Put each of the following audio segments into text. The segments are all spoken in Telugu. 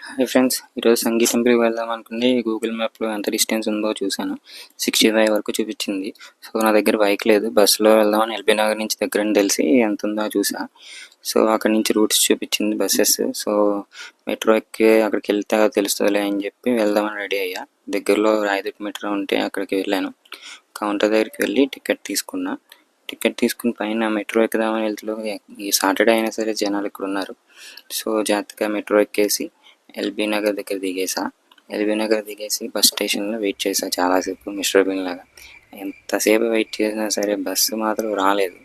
హాయ్ ఫ్రెండ్స్, ఈరోజు సంగీ టెంపుల్కి వెళ్దాం అనుకుంటే గూగుల్ మ్యాప్లో ఎంత డిస్టెన్స్ ఉందో చూశాను. 65 వరకు చూపించింది. సో నా దగ్గర బైక్ లేదు, బస్సులో వెళ్దామని ఎల్బీ నగర్ నుంచి దగ్గరని తెలిసి ఎంత ఉందో చూసా. సో అక్కడి నుంచి రూట్స్ చూపించింది బస్సెస్. సో మెట్రో ఎక్కి అక్కడికి వెళ్తే తెలుస్తుందిలే అని చెప్పి వెళ్దామని రెడీ అయ్యా. దగ్గరలో రాయదుర్గ్ మెట్రో ఉంటే అక్కడికి వెళ్ళాను. కౌంటర్ దగ్గరికి వెళ్ళి టికెట్ తీసుకున్నా. టికెట్ తీసుకుని పైన మెట్రో ఎక్కుదామని వెళ్తూ ఈ సాటర్డే అయినా సరే జనాలు ఇక్కడ ఉన్నారు. సో జాగ్రత్తగా మెట్రో ఎక్కేసి ఎల్బీ నగర్ దగ్గర దిగేసా. ఎల్బీ నగర్ దిగేసి బస్ స్టేషన్లో వెయిట్ చేసా చాలాసేపు, మిస్టర్ బీన్ లాగా. ఎంతసేపు వెయిట్ చేసినా సరే బస్సు మాత్రం రాలేదు.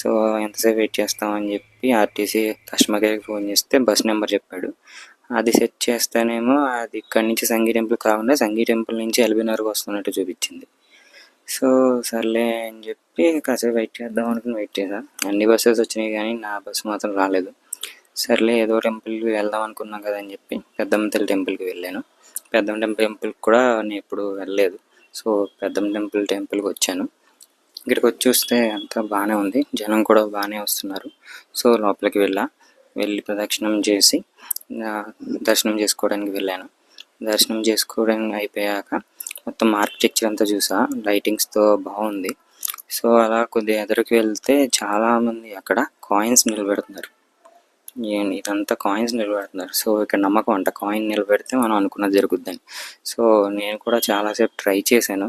సో ఎంతసేపు వెయిట్ చేస్తామని చెప్పి ఆర్టీసీ కస్టమర్ కేర్కి ఫోన్ చేస్తే బస్ నెంబర్ చెప్పాడు. అది సెట్ చేస్తేనేమో అది ఇక్కడి నుంచి సంగీ టెంపుల్ కాకుండా సంగీ టెంపుల్ నుంచి ఎల్బీ నగర్కి వస్తున్నట్టు చూపించింది. సో సర్లే అని చెప్పి కాసేపు వెయిట్ చేద్దాం అనుకుని వెయిట్ చేసా. అన్ని బస్సెస్ వచ్చినాయి కానీ నా బస్సు మాత్రం రాలేదు. సర్లే ఏదో టెంపుల్కి వెళ్దాం అనుకున్నాం కదా అని చెప్పి పెద్దమ్మ తల్లి టెంపుల్కి వెళ్ళాను. పెద్దమ్మ టెంపుల్కి కూడా నేను ఎప్పుడు వెళ్ళలేదు. సో పెద్దమ్మ టెంపుల్కి వచ్చాను. ఇక్కడికి వచ్చి చూస్తే అంతా బాగానే ఉంది, జనం కూడా బాగానే వస్తున్నారు. సో లోపలికి వెళ్ళి ప్రదక్షిణం చేసి దర్శనం చేసుకోవడానికి వెళ్ళాను. దర్శనం చేసుకోవడానికి అయిపోయాక మొత్తం ఆర్కిటెక్చర్ అంతా చూసా, లైటింగ్స్తో బాగుంది. సో అలా కొద్దిగా ఎదురుకి వెళ్తే చాలామంది అక్కడ కాయిన్స్ నిలబెడుతున్నారు. ఇదంతా కాయిన్స్ నిలబెడుతున్నారు. సో ఇక్కడ నమ్మకం అంట, కాయిన్ నిలబెడితే మనం అనుకున్నది జరుగుద్దని. సో నేను కూడా చాలాసేపు ట్రై చేశాను,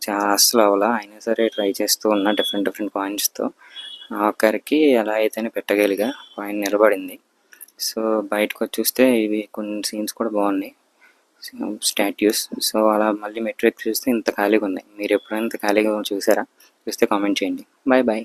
చాలా అస్సలు అవ్వలా. అయినా సరే ట్రై చేస్తూ ఉన్నా డిఫరెంట్ కాయిన్స్తో. ఆఖరికి ఎలా అయితేనే పెట్టగలిగా, కాయిన్ నిలబడింది. సో బయటకు వచ్చి చూస్తే ఇవి కొన్ని సీన్స్ కూడా బాగున్నాయి, స్టాట్యూస్. సో అలా మళ్ళీ మెట్రో ఎక్కి చూస్తే ఇంత ఖాళీగా ఉన్నాయి. మీరు ఎప్పుడైనా ఇంత ఖాళీగా చూసారా? చూస్తే కామెంట్ చేయండి. Bye bye.